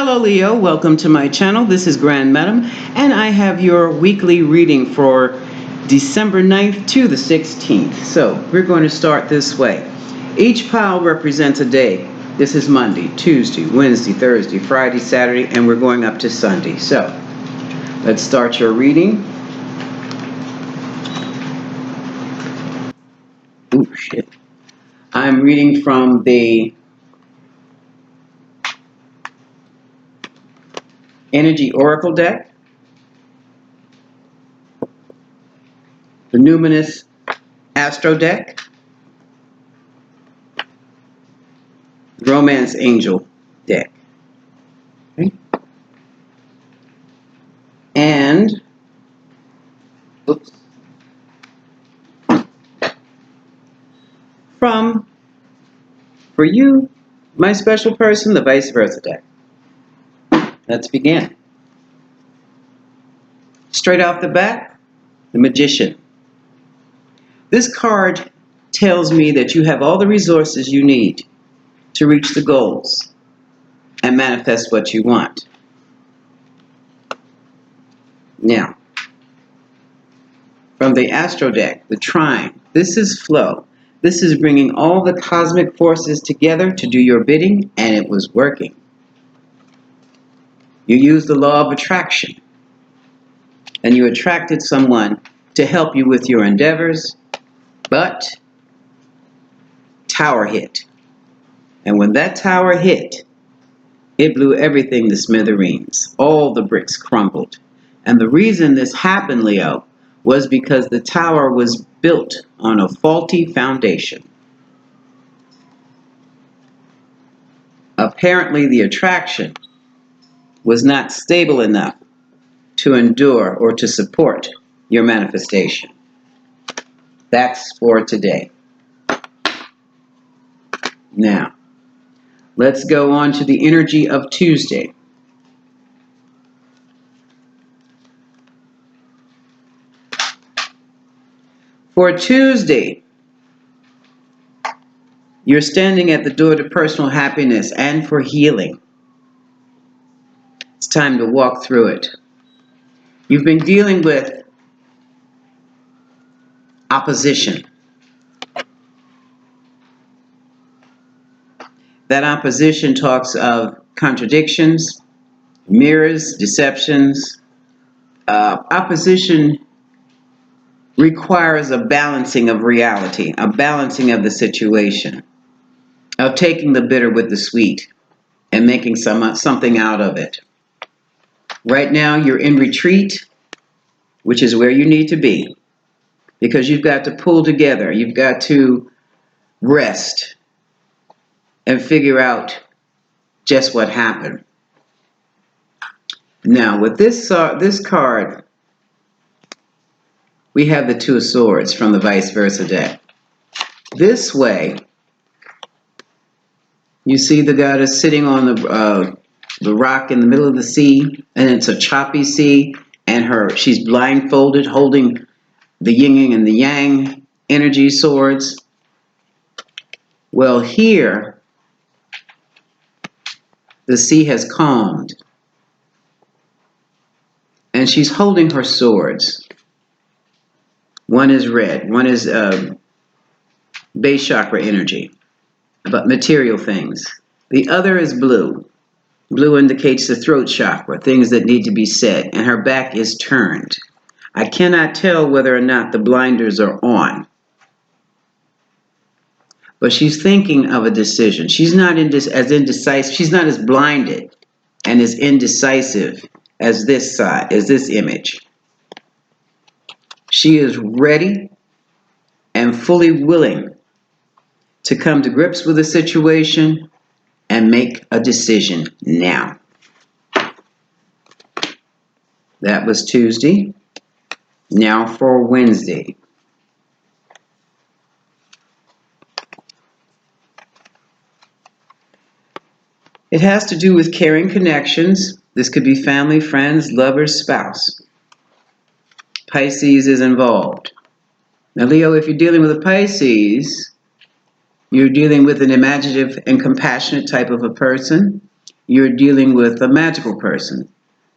Hello Leo, welcome to my channel. This is Grand Madam and I have your weekly reading for December 9th to the 16th. So we're going to start this way. Each pile represents a day. This is Monday, Tuesday, Wednesday, Thursday, Friday, Saturday, and we're going up to Sunday. So let's start your reading. Ooh, shit. I'm reading from the Energy Oracle deck, the Numinous Astro deck, Romance Angel deck. Okay. And oops, from, for you, my special person, the Vice Versa deck. Let's begin. Straight off the bat, the Magician. This card tells me that you have all the resources you need to reach the goals and manifest what you want. Now, from the Astro deck, the Trine, this is flow. This is bringing all the cosmic forces together to do your bidding, and it was working. You used the law of attraction, and you attracted someone to help you with your endeavors, but tower hit. And when that tower hit, it blew everything to smithereens. All the bricks crumbled. And the reason this happened, Leo, was because the tower was built on a faulty foundation. Apparently, the attraction was not stable enough to endure or to support your manifestation. That's for today. Now, let's go on to the energy of Tuesday. For Tuesday, you're standing at the door to personal happiness and for healing. It's time to walk through it. You've been dealing with opposition. That opposition talks of contradictions, mirrors, deceptions. Opposition requires a balancing of reality, a balancing of the situation, of taking the bitter with the sweet and making something out of it. Right now, you're in retreat, which is where you need to be, because you've got to pull together. You've got to rest and figure out just what happened. Now, with this card, we have the Two of Swords from the Vice Versa deck. This way, you see the goddess sitting on the rock in the middle of the sea, and it's a choppy sea, and she's blindfolded, holding the yin and the yang energy swords. Well, here, the sea has calmed, and she's holding her swords. One is red, one is base chakra energy, about material things. The other is blue. Blue indicates the throat chakra, things that need to be said, and her back is turned. I cannot tell whether or not the blinders are on, but she's thinking of a decision. She's not as indecisive. She's not as blinded and as indecisive as this side, as this image. She is ready and fully willing to come to grips with the situation and make a decision now. That was Tuesday. Now for Wednesday. It has to do with caring connections. This could be family, friends, lovers, spouse. Pisces is involved. Now, Leo, if you're dealing with a Pisces, you're dealing with an imaginative and compassionate type of a person. you're dealing with a magical person,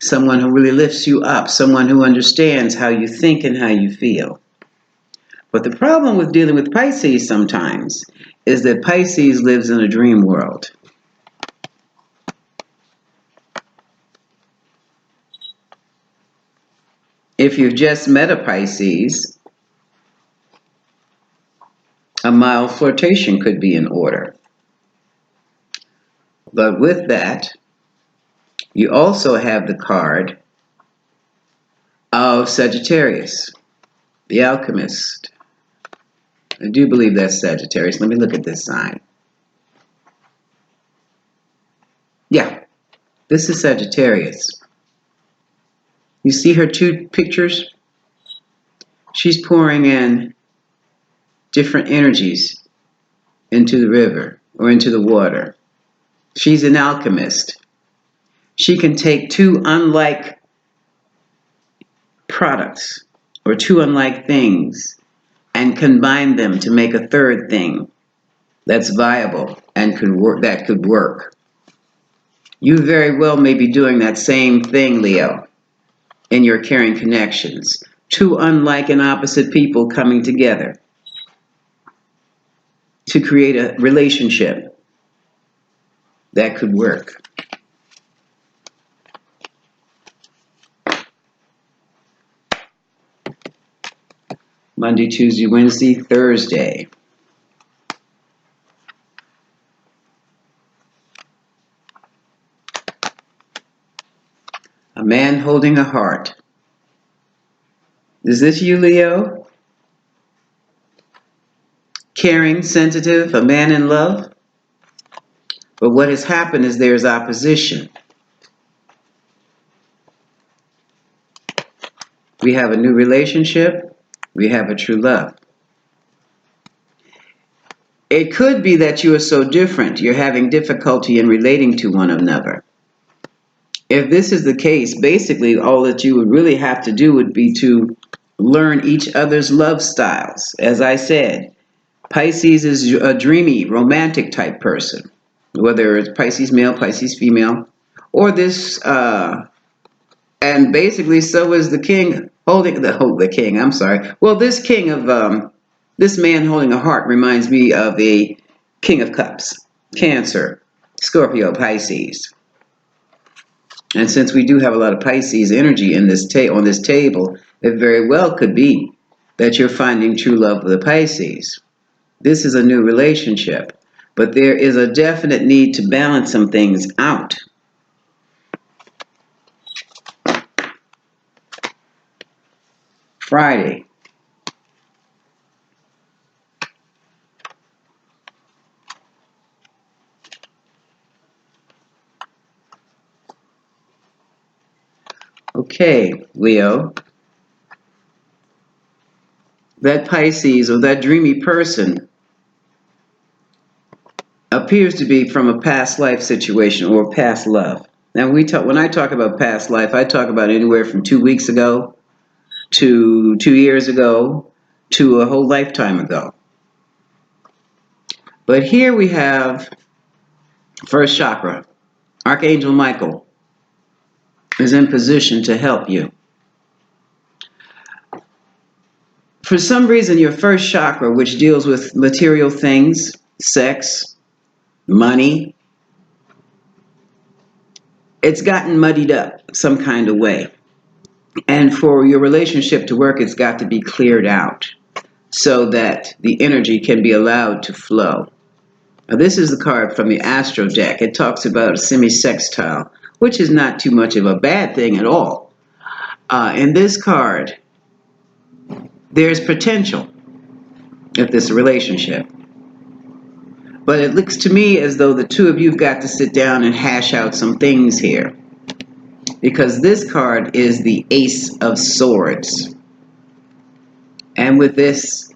someone who really lifts you up, someone who understands how you think and how you feel. But the problem with dealing with Pisces sometimes is that Pisces lives in a dream world. If you've just met a Pisces, a mild flirtation could be in order. But with that, you also have the card of Sagittarius, the alchemist. I do believe that's Sagittarius. Let me look at this sign. Yeah, this is Sagittarius. You see her two pictures? She's pouring in different energies into the river or into the water. She's an alchemist. She can take two unlike products or two unlike things and combine them to make a third thing that's viable and that could work. You very well may be doing that same thing, Leo, in your caring connections. Two unlike and opposite people coming together to create a relationship that could work. Monday, Tuesday, Wednesday, Thursday. A man holding a heart. Is this you, Leo? Caring, sensitive, a man in love? But what has happened is there's opposition. We have a new relationship. We have a true love. It could be that you are so different, you're having difficulty in relating to one another. If this is the case, basically all that you would really have to do would be to learn each other's love styles. As I said, Pisces is a dreamy, romantic type person, whether it's Pisces male, Pisces female, or this, and basically so is the king holding the king. I'm sorry. Well, this king of this man holding a heart reminds me of a king of cups, Cancer, Scorpio, Pisces. And since we do have a lot of Pisces energy in this on this table, it very well could be that you're finding true love with the Pisces. This is a new relationship, but there is a definite need to balance some things out. Friday. Okay, Leo. That Pisces or that dreamy person appears to be from a past life situation or past love. Now, when I talk about past life, I talk about anywhere from 2 weeks ago to 2 years ago to a whole lifetime ago. But here we have first chakra. Archangel Michael is in position to help you. For some reason, your first chakra, which deals with material things, sex, money, it's gotten muddied up some kind of way. And for your relationship to work, it's got to be cleared out so that the energy can be allowed to flow. Now, this is the card from the Astro deck. It talks about a semi-sextile, which is not too much of a bad thing at all. In this card, there's potential if this relationship. But it looks to me as though the two of you have got to sit down and hash out some things here. Because this card is the Ace of Swords. And with this,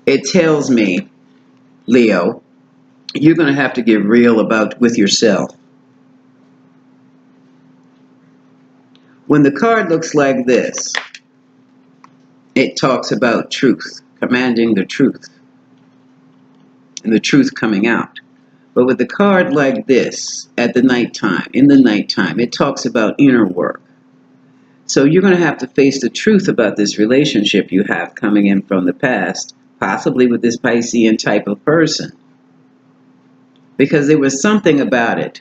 it tells me, Leo, you're going to have to get real with yourself. When the card looks like this, it talks about truth, commanding the truth, and the truth coming out. But with a card like this, at the nighttime, in the nighttime, it talks about inner work. So you're going to have to face the truth about this relationship you have coming in from the past, possibly with this Piscean type of person. Because there was something about it.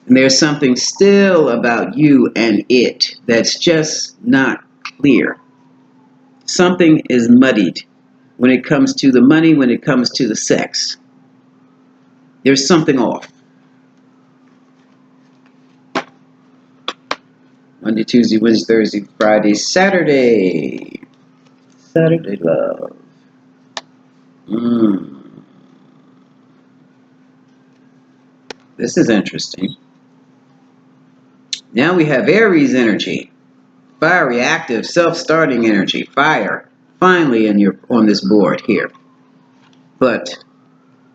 And there's something still about you and it that's just not clear. Something is muddied when it comes to the money, when it comes to the sex. There's something off. Monday, Tuesday, Wednesday, Thursday, Friday, Saturday. Saturday love. This is interesting. Now we have Aries energy. Fiery, active, self-starting energy. Fire. Finally on this board here. But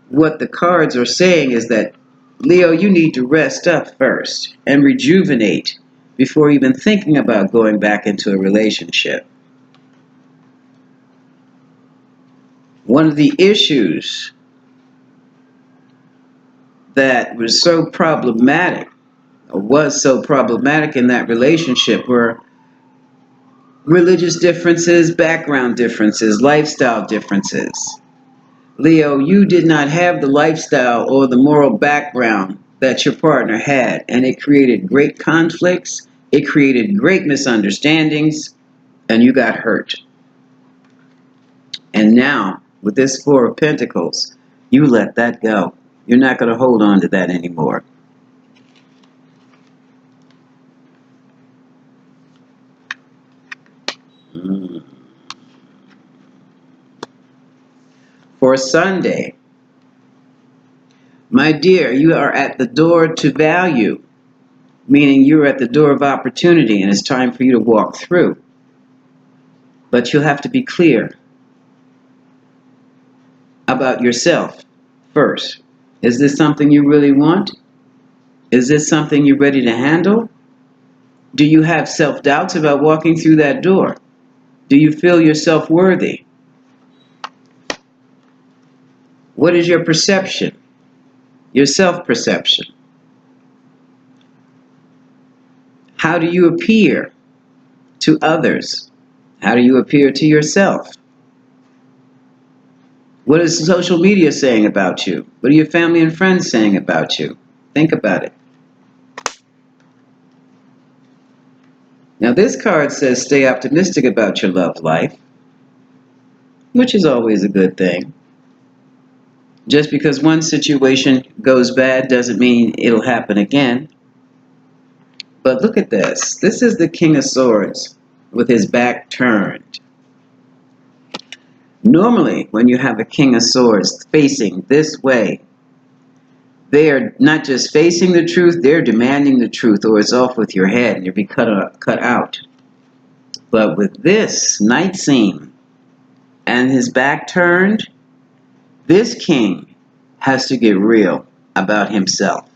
what the cards are saying is that, Leo, you need to rest up first and rejuvenate before even thinking about going back into a relationship. One of the issues that was so problematic, or was so problematic in that relationship, were religious differences, background differences, lifestyle differences. Leo, you did not have the lifestyle or the moral background that your partner had, and it created great conflicts, it created great misunderstandings, and you got hurt. And now, with this Four of Pentacles, you let that go. You're not going to hold on to that anymore. For Sunday, my dear, you are at the door to value, meaning you're at the door of opportunity and it's time for you to walk through. But you'll have to be clear about yourself first. Is this something you really want? Is this something you're ready to handle? Do you have self-doubts about walking through that door? Do you feel yourself worthy? What is your perception? Your self-perception? How do you appear to others? How do you appear to yourself? What is social media saying about you? What are your family and friends saying about you? Think about it. Now this card says stay optimistic about your love life, which is always a good thing. Just because one situation goes bad doesn't mean it'll happen again. But look at this. This is the King of Swords with his back turned. Normally, when you have a King of Swords facing this way, they are not just facing the truth, they're demanding the truth, or it's off with your head and you'll be cut out. But with this Night Scene and his back turned, this king has to get real about himself.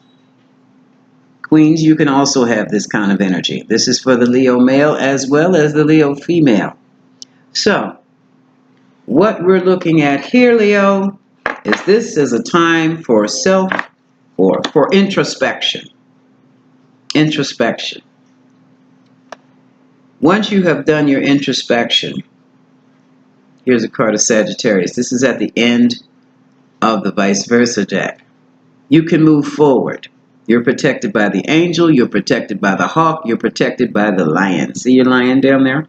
Queens, you can also have this kind of energy. This is for the Leo male as well as the Leo female. So, what we're looking at here, Leo, is this is a time for for introspection. Introspection. Once you have done your introspection, here's a card of Sagittarius. This is at the end of the vice versa deck. You can move forward. You're protected by the angel, you're protected by the hawk, you're protected by the lion. See your lion down there?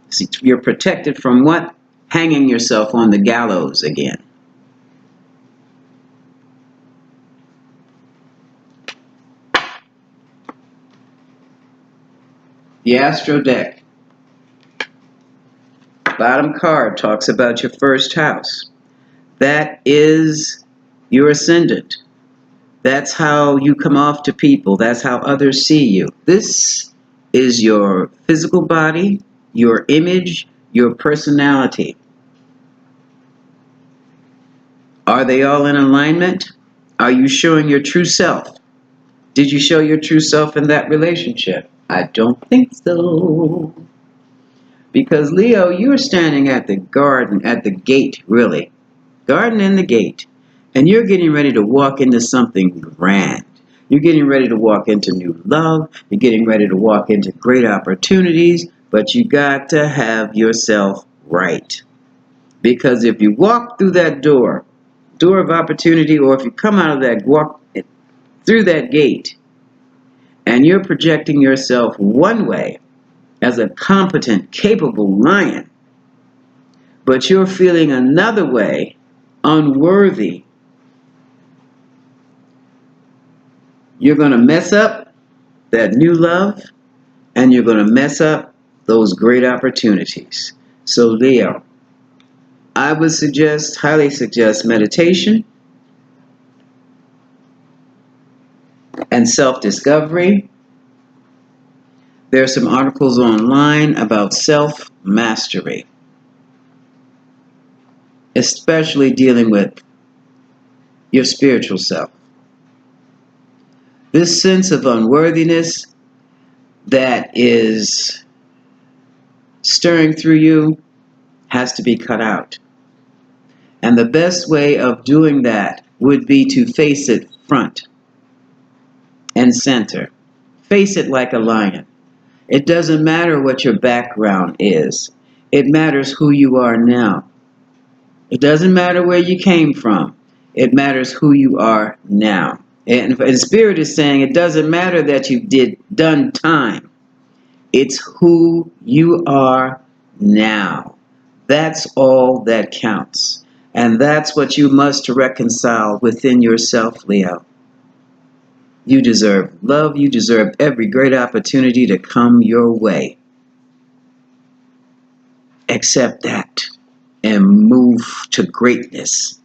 See, you're protected from what? Hanging yourself on the gallows again. The Astro deck. Bottom card talks about your first house. That is your ascendant. That's how you come off to people. That's how others see you. This is your physical body, your image, your personality. Are they all in alignment? Are you showing your true self? Did you show your true self in that relationship? I don't think so. Because Leo, you're standing at the garden, at the gate, really, garden and the gate, and you're getting ready to walk into something grand. You're getting ready to walk into new love. You're getting ready to walk into great opportunities, but you got to have yourself right. Because if you walk through that door of opportunity, or if you come out of that, walk through that gate, and you're projecting yourself one way as a competent, capable lion, but you're feeling another way, unworthy, you're going to mess up that new love, and you're going to mess up those great opportunities. So Leo, I would highly suggest meditation and self-discovery. There are some articles online about self-mastery, especially dealing with your spiritual self. This sense of unworthiness that is stirring through you has to be cut out. And the best way of doing that would be to face it front and center. Face it like a lion. It doesn't matter what your background is. It matters who you are now. It doesn't matter where you came from. It matters who you are now. And Spirit is saying it doesn't matter that you've done time. It's who you are now. That's all that counts. And that's what you must reconcile within yourself, Leo. You deserve love. You deserve every great opportunity to come your way. Accept that and move to greatness.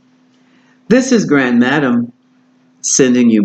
This is Grand Madam sending you